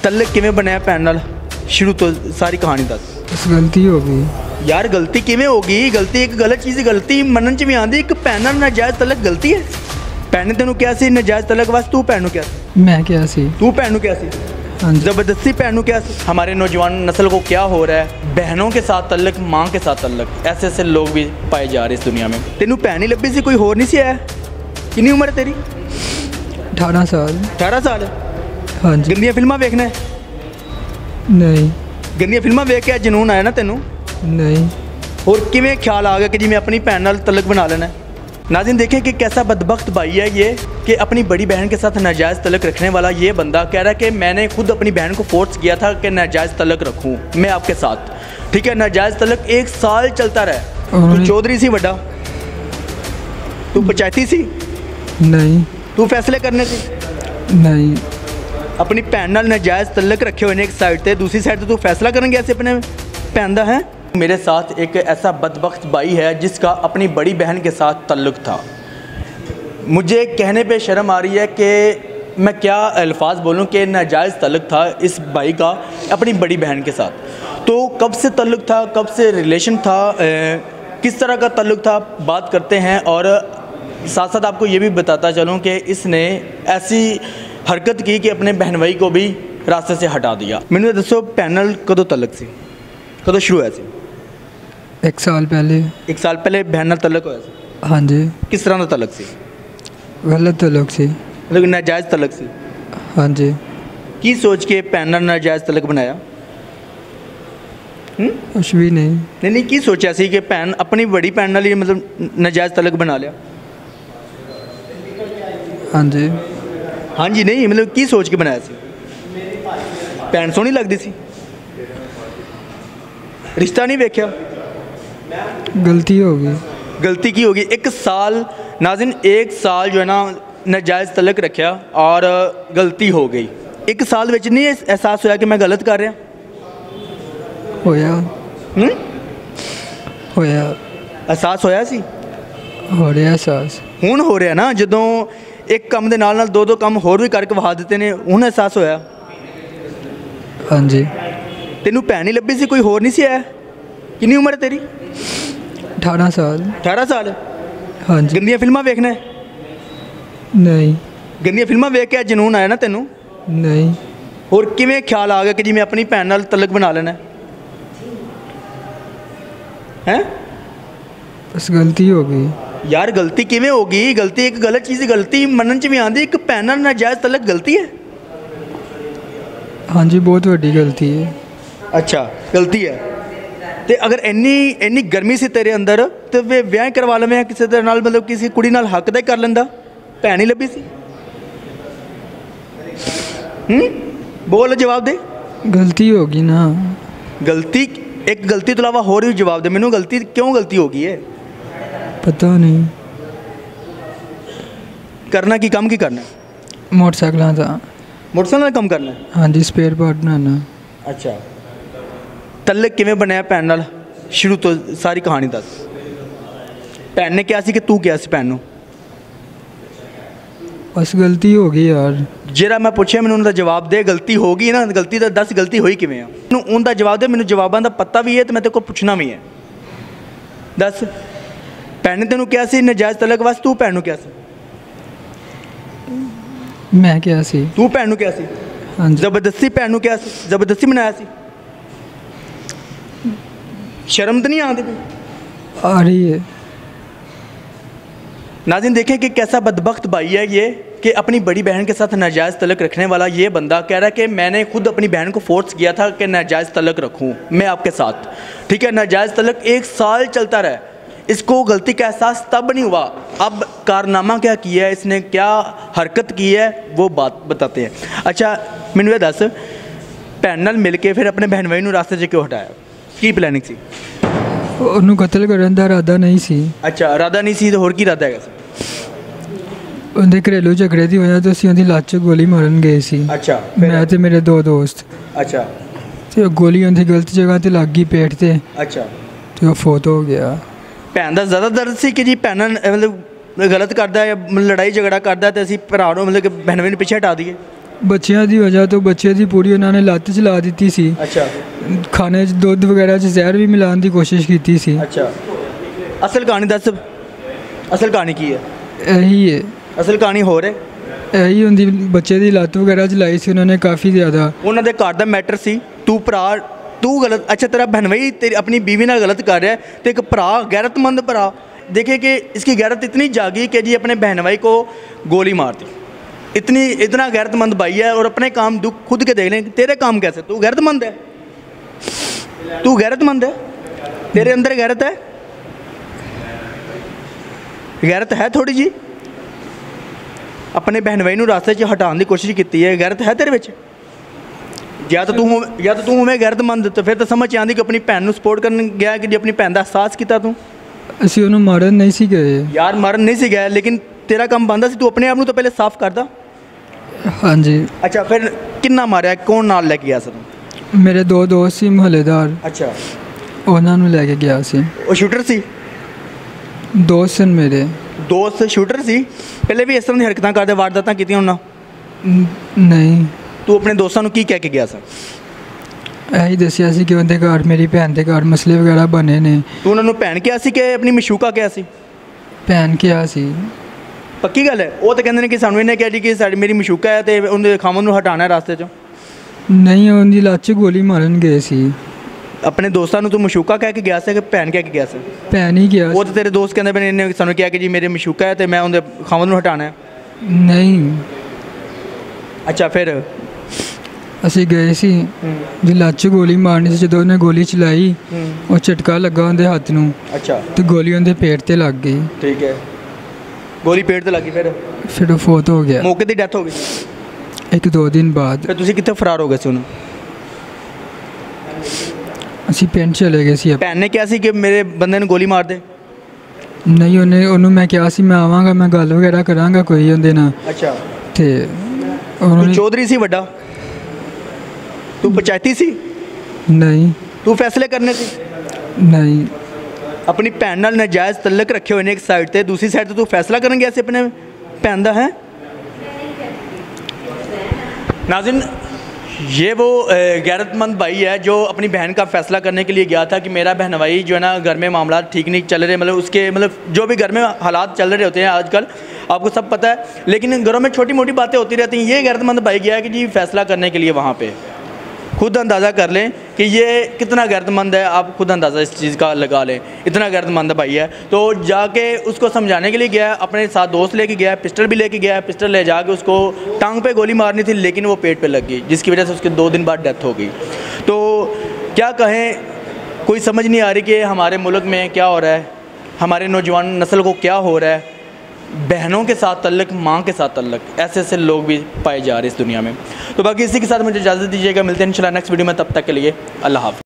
तल्लक किवें बनया भैन नाल शुरू तो सारी कहानी दस। बस गलती हो गई यार गलती किवें होगी? गलती एक गलत चीज़ गलती मनन च भी आंदी। एक भैन नाल नाजायज़ तल्लक गलती है? भैन ने तेनों क्या सी नाजायज़ तल्लक वास्ते? तू भैन नूं क्या सी? मैं क्या सी? तू भैन नूं क्या सी? हाँ जी। ज़बरदस्ती भैन नूं क्या सी? हमारे नौजवान नस्ल को क्या हो रहा है, बहनों के साथ तल्लक, माँ के साथ तल्लक, ऐसे ऐसे लोग भी पाए जा रहे इस दुनिया में। तेनों भैन ही लब्भी सी, कोई होर नहीं सी आया? कितनी उम्र है तेरी? 18 साल। 18 साल। हाँ जी। गंदियां फिल्मां वेखना है? नहीं गंदियां फिल्मां वेख के जनून आया ना तेनों? नहीं। और किवें ख्याल आ गया कि जी मैं अपनी भैन नाल तल्लक बना लेना है? नाज़रीन देखें कि कैसा बदबख्त भाई है ये कि अपनी बड़ी बहन के साथ नाजायज़ तल्लक रखने वाला ये बंदा कह रहा है कि मैंने खुद अपनी बहन को फोर्स किया था कि नाजायज़ तल्लक रखूँ मैं आपके साथ। ठीक है, नाजायज़ तल्लक 1 साल चलता रहा। तू चौधरी सी बड़ा, तू पंचायती सी? नहीं। तू फैसले करने सी? नहीं। अपनी भैन नाल नाजायज़ तल्लक रखे हुए ने एक साइड से, दूसरी साइड से तू फैसला करेंगे ऐसे अपने भैन दा है? मेरे साथ एक ऐसा बदबख्त भाई है जिसका अपनी बड़ी बहन के साथ तल्लुक़ था। मुझे कहने पे शर्म आ रही है कि मैं क्या अल्फाज बोलूं कि नाजायज़ तल्लुक़ था इस भाई का अपनी बड़ी बहन के साथ। तो कब से तल्लुक़ था, कब से रिलेशन था, किस तरह का तल्लुक़ था, बात करते हैं। और साथ साथ आपको ये भी बताता चलूँ कि इसने ऐसी हरकत की कि अपने बहन भाई को भी रास्ते से हटा दिया। मैंने दसो भैन नाल कदों तल्लुक़ सी, कदों शुरू होया सी? 1 साल पहले। 1 साल पहले भैन नाल तल्लुक़ होया सी? हाँ जी। किस तरह का तल्लुक़ सी? गलत तल्लुक़ सी। मतलब नाजायज़ तल्लुक़ सी? हाँ जी। की सोच के भैन नाल नाजायज़ तल्लुक़ बनाया? कुछ भी नहीं। नहीं की सोचा सी कि भैन अपनी बड़ी भैन नाल ही मतलब नाजायज़ तल्लुक़ बना लिया? हाँ जी। हाँ जी नहीं मतलब की सोच के बनाया सी? भैन सोहनी लगती सी? रिश्ता नहीं वेख्या? गलती हो गई। गलती की होगी? 1 साल नाज़रीन, 1 साल जो है ना नाजायज़ तल्लुक़ रखा और गलती हो गई। 1 साल विच नहीं एहसास होया कि मैं गलत कर रहा? होया। होया। एहसास होया सी? हो रहा एहसास। हुण हो रहा ना, जदों एक काम दे नाल नाल 2-2 काम होर भी करके वहा दिते ने, हुण एहसास होया? हाँ जी। तेनू भैन ही लब्भी सी, कोई होर नहीं सी आया? कितनी उम्र है तेरी? 18 साल। 18 साल। हाँ जी। गंदियां फिल्मां वेखना है? नहीं। गंदियां फिल्मां वेख के जनून आया ना तेनू? नहीं। और किवें ख्याल आ गया कि जी मैं अपनी भैन नाल तल्लुक़ बना लेना है? बस गलती हो गई यार गलती किवें होगी? गलती एक गलत चीज़ गलती मनन च भी आंदी। एक भैन नाल नाजायज़ तल्लुक़ गलती है? हाँ जी, बहुत बड़ी गलती है। अच्छा गलती है तो अगर इन्नी गर्मी से तेरे अंदर तो वे ब्याह करवा लवें किसी दे नाल, मतलब किसी कुड़ी नाल हक दा ही कर लेंदा? भैन ही लब्भी सी? बोल जवाब दे। गलती होगी ना। गलती एक गलती तो अलावा होर भी जवाब दे मैनू, गलती क्यों गलती होगी है? पता नहीं। करना की काम की करना? मोटरसाइकिल था। मोटरसाइकिल का कम करना है? हाँ जी, स्पेयर पार्ट बनाना। अच्छा तल्लुक़ किवें बनया भैन नाल शुरू तो सारी कहानी दस। भैन ने क्या सी कि तू क्या सी भैन नूं? बस गलती हो गई यार। जेरा मैं पूछे मैनू उनका जवाब दे। गलती होगी ना, गलती तो दस, गलती हुई किवें आ? मैनू उनका जवाब दे, मैनू जवाबां दा पता भी है तो मैं तेरे को पूछना भी है। दस भैन ने तेनू क्या सी नाजायज़ तल्लुक़ वास्ते? तू भैन नूं क्या सी? मैं क्या सी? तू भैन नूं क्या सी? हाँ जी। ज़बरदस्ती भैन नूं क्या सी? ज़बरदस्ती बनाया सी? शर्म तो नहीं आती? आ रही है। नाज़रीन देखें कि कैसा बदबख्त भाई है ये कि अपनी बड़ी बहन के साथ नाजायज़ तल्लुक़ रखने वाला ये बंदा कह रहा है कि मैंने खुद अपनी बहन को फोर्स किया था कि नाजायज़ तल्लुक़ रखूँ मैं आपके साथ। ठीक है, नाजायज़ तल्लुक़ 1 साल चलता रहा। इसको गलती का एहसास तब नहीं हुआ। अब कारनामा क्या किया है इसने, क्या हरकत की है वो बात बताते हैं। अच्छा मैनू ये दस, भैन नाल मिल के फिर अपने बहन भाई नूं रास्ते से क्यों हटाया? की प्लैनिंग सी? ਉਹਨੂੰ ਕਤਲ ਕਰਨ ਦਾ ਇਰਾਦਾ ਨਹੀਂ ਸੀ। अच्छा इरादा नहीं सी तो होर की इरादा है? ਉਹਦੇ ਘਰੇਲੂ ਝਗੜੇ ਦੀ ਵਜ੍ਹਾ ਤੋਂ ਅਸੀਂ ਉਹਦੀ ਲੱਤ 'ਚ ਗੋਲੀ ਮਾਰਨ ਗਏ ਸੀ। अच्छा ਮੈਂ ਤੇ ਮੇਰੇ 2 ਦੋਸਤ। अच्छा ਤੇ ਉਹ ਗੋਲੀ ਉਹਦੀ ਗਲਤ ਜਗ੍ਹਾ ਤੇ ਲੱਗ ਗਈ ਪੇਟ ਤੇ, अच्छा ਤੇ ਉਹ ਫੌਤ ਹੋ ਗਿਆ। ਭੈਣ ਦਾ ਜ਼ਿਆਦਾ ਦਰਦ ਸੀ ਕਿ ਜੀ ਭੈਣ ਮਤਲਬ गलत करता है, लड़ाई झगड़ा करता है तो असी भरा मतलब कि बहन भी पिछे हटा दिए? ਬੱਚਿਆਂ ਦੀ ਵਜ੍ਹਾ ਤੋਂ ਬੱਚੇ ਦੀ ਪੂਰੀ ਉਹਨਾਂ ਨੇ ਲੱਤ ਚਲਾ ਦਿੱਤੀ ਸੀ। ਅੱਛਾ ਖਾਣੇ 'ਚ ਦੁੱਧ ਵਗੈਰਾ 'ਚ ਜ਼ਹਿਰ ਵੀ ਮਿਲਾਉਣ ਦੀ ਕੋਸ਼ਿਸ਼ ਕੀਤੀ ਸੀ। ਅੱਛਾ ਅਸਲ ਕਹਾਣੀ ਦੱਸ, ਅਸਲ ਕਹਾਣੀ ਕੀ ਹੈ? ਇਹੀ ਹੈ, ਅਸਲ ਕਹਾਣੀ ਹੋਰ ਹੈ। ਇਹੀ ਹੁੰਦੀ। ਬੱਚੇ ਦੀ ਲੱਤ ਵਗੈਰਾ ਚਲਾਈ ਸੀ ਉਹਨਾਂ ਨੇ ਕਾफ़ੀ ਜ਼ਿਆਦਾ। ਉਹਨਾਂ ਦੇ ਘਰ ਦਾ ਮੈਟਰ ਸੀ, ਤੂੰ ਭਰਾ ਤੂੰ ਗਲਤ, ਅੱਛਾ तेरा बहन भाई तेरी अपनी बीवी ਨਾਲ गलत कर रहा है तो एक भरा गैरतमंद भरा देखे कि इसकी गैरत इतनी जागी कि जी अपने बहन भाई को गोली मार दी। इतना गैरतमंद भाई है और अपने काम दुख खुद के देख लें। तेरे काम कैसे? तू गैरतमंद है, तू गैरतमंद है, तेरे अंदर गैरत है, गैरत है थोड़ी जी। अपने बहन भाई ਨੂੰ रास्ते 'ਚ हटाने की कोशिश की है, गैरत है तेरे ਵਿੱਚ? या तो तू हमें गैरतमंद, तो फिर तो समझ आती कि अपनी भैन ਨੂੰ सपोर्ट करने गया कि अपनी भैन ਦਾ एहसास ਕੀਤਾ ਤੂੰ। ਅਸੀਂ ਉਹਨੂੰ ਮਾਰਨ ਨਹੀਂ ਸੀ ਗਏ यार, मारन नहीं सी गया, लेकिन तेरा काम बनता सी, तू अपने आप ਨੂੰ तो पहले साफ करदा। ਹਾਂਜੀ। अच्छा फिर किन्ना मारिया, कौन नाल लेके गया सी? ਮੇਰੇ ਦੋ ਦੋਸਤ ਸੀ ਮੁਹੱਲੇਦਾਰ, अच्छा ਉਹਨਾਂ ਨੂੰ ਲੈ ਕੇ ਗਿਆ ਸੀ। ਉਹ ਸ਼ੂਟਰ ਸੀ? ਦੋਸਤ ਸਨ ਮੇਰੇ। ਦੋਸਤ ਸ਼ੂਟਰ ਸੀ? ਪਹਿਲੇ ਵੀ ਇਸ ਤਰ੍ਹਾਂ ਦੀ ਹਰਕਤਾਂ ਕਰਦੇ, ਵਾਰਦਾਤਾਂ ਕੀਤੀਆਂ ਉਹਨਾਂ? ਨਹੀਂ। ਤੂੰ ਆਪਣੇ ਦੋਸਤਾਂ ਨੂੰ ਕੀ ਕਹਿ ਕੇ ਗਿਆ ਸੀ? ਇਹੀ ਦੱਸਿਆ ਸੀ ਕਿ ਉਹਦੇ ਘਰ, ਮੇਰੀ ਭੈਣ ਦੇ ਘਰ ਮਸਲੇ ਵਗੈਰਾ ਬਣੇ ਨੇ। ਤੂੰ ਉਹਨਾਂ ਨੂੰ ਭੈਣ ਕਿਹਾ ਸੀ ਕਿ ਆਪਣੀ ਮਸ਼ੂਕਾ ਕਿਹਾ ਸੀ? ਭੈਣ ਕਿਹਾ ਸੀ। ਪੱਕੀ ਗੱਲ ਹੈ? ਉਹ ਤਾਂ ਕਹਿੰਦੇ ਨੇ ਕਿ ਸਾਨੂੰ ਇਹਨੇ ਕਿਹਾ ਜੀ ਕਿ ਸਾਡੀ ਮੇਰੀ ਮਸ਼ੂਕਾ ਹੈ ਤੇ ਉਹਦੇ ਖਾਮਨ ਨੂੰ ਹਟਾਉਣਾ ਰਾਸਤੇ 'ਚੋਂ। ਨਹੀਂ, ਉਹਦੀ ਲੱਤ 'ਚ ਗੋਲੀ ਮਾਰਨ ਗਏ ਸੀ। ਆਪਣੇ ਦੋਸਤਾਂ ਨੂੰ ਤੂੰ ਮਸ਼ੂਕਾ ਕਹਿ ਕੇ ਗਿਆ ਸੀ ਕਿ ਭੈਣ ਕਹਿ ਕੇ ਗਿਆ ਸੀ? ਭੈਣ ਹੀ ਗਿਆ। ਉਹ ਤਾਂ ਤੇਰੇ ਦੋਸਤ ਕਹਿੰਦੇ ਪਏ ਨੇ ਸਾਨੂੰ ਕਿਹਾ ਕਿ ਜੀ ਮੇਰੇ ਮਸ਼ੂਕਾ ਹੈ ਤੇ ਮੈਂ ਉਹਦੇ ਖਾਮਨ ਨੂੰ ਹਟਾਉਣਾ ਹੈ। ਨਹੀਂ। ਅੱਛਾ ਫਿਰ? ਅਸੀਂ ਗਏ ਸੀ, ਜੀ ਲੱਤ 'ਚ ਗੋਲੀ ਮਾਰਨੀ ਸੀ। ਜਦੋਂ ਉਹਨੇ ਗੋਲੀ ਚਲਾਈ, ਉਹ ਝਟਕਾ ਲੱਗਾ ਉਹਦੇ ਹੱਥ ਨੂੰ। ਅੱਛਾ। ਤੇ ਗੋਲੀ ਉਹਦੇ ਪੇਟ ਤੇ ਲੱਗ ਗਈ। ਠੀਕ ਹੈ, ਗੋਲੀ ਪੇਟ ਤੇ ਲੱਗੀ, ਫਿਰ ਉਹ ਫੌਤ ਹੋ ਗਿਆ। ਮੌਕੇ ਦੀ ਡੈਥ ਹੋ ਗਈ? 1-2 ਦਿਨ ਬਾਅਦ। ਫਿਰ ਤੁਸੀਂ ਕਿੱਥੇ ਫਰਾਰ ਹੋ ਗਏ ਸੀ ਉਹਨੂੰ? ਅਸੀਂ ਪਿੰਡ ਚਲੇ ਗਏ ਸੀ। ਭੈਣ ਨੇ ਕਿਹਾ ਸੀ ਕਿ ਮੇਰੇ ਬੰਦੇ ਨੂੰ ਗੋਲੀ ਮਾਰ ਦੇ? ਨਹੀਂ, ਉਹਨੂੰ ਮੈਂ ਕਿਹਾ ਸੀ ਮੈਂ ਆਵਾਂਗਾ, ਮੈਂ ਗੱਲ ਵਗੈਰਾ ਕਰਾਂਗਾ ਕੋਈ ਉਹਦੇ ਨਾਲ। ਅੱਛਾ। ਤੇ ਤੂੰ ਚੌਧਰੀ ਸੀ ਵੱਡਾ? ਤੂੰ ਪੰਚਾਇਤੀ ਸੀ? ਨਹੀਂ। ਤੂੰ ਫੈਸਲੇ ਕਰਨੇ ਸੀ? ਨਹੀਂ। ਆਪਣੀ ਭੈਣ ਨਾਲ ਨਾਜਾਇਜ਼ ਤਲਕ ਰੱਖੇ ਹੋਏ ਨੇ ਇੱਕ ਸਾਈਡ ਤੇ, ਦੂਸਰੀ ਸਾਈਡ ਤੇ ਤੂੰ ਫੈਸਲਾ ਕਰਨ ਗਿਆ ਸੀ ਆਪਣੇ ਭੈਣ ਦਾ? ਹੈ नाज़रीन, ये वो गैरतमंद भाई है जो अपनी बहन का फ़ैसला करने के लिए गया था कि मेरा बहन भाई जो है ना, घर में मामला ठीक नहीं चल रहे, मतलब उसके जो भी घर में हालात चल रहे होते हैं आजकल, आपको सब पता है, लेकिन घरों में छोटी मोटी बातें होती रहती हैं। ये गैरतमंद भाई गया है कि जी फ़ैसला करने के लिए वहाँ पे। खुद अंदाज़ा कर लें कि ये कितना गैरतमंद है, आप खुद अंदाज़ा इस चीज़ का लगा लें, इतना गैरतमंद भाई है। तो जाके उसको समझाने के लिए गया, अपने साथ दोस्त लेके गया, पिस्टल भी लेके गया। पिस्टल ले जाके उसको टांग पे गोली मारनी थी, लेकिन वो पेट पे लग गई, जिसकी वजह से उसके 2 दिन बाद डेथ हो गई। तो क्या कहें, कोई समझ नहीं आ रही कि हमारे मुल्क में क्या हो रहा है, हमारे नौजवान नस्ल को क्या हो रहा है। बहनों के साथ तल्लक, माँ के साथ तल्लक, ऐसे ऐसे लोग भी पाए जा रहे हैं इस दुनिया में। तो बाकी इसी के साथ मुझे इजाज़त दीजिएगा, मिलते हैं इंशाल्लाह नेक्स्ट वीडियो में, तब तक के लिए अल्लाह हाफ़िज़।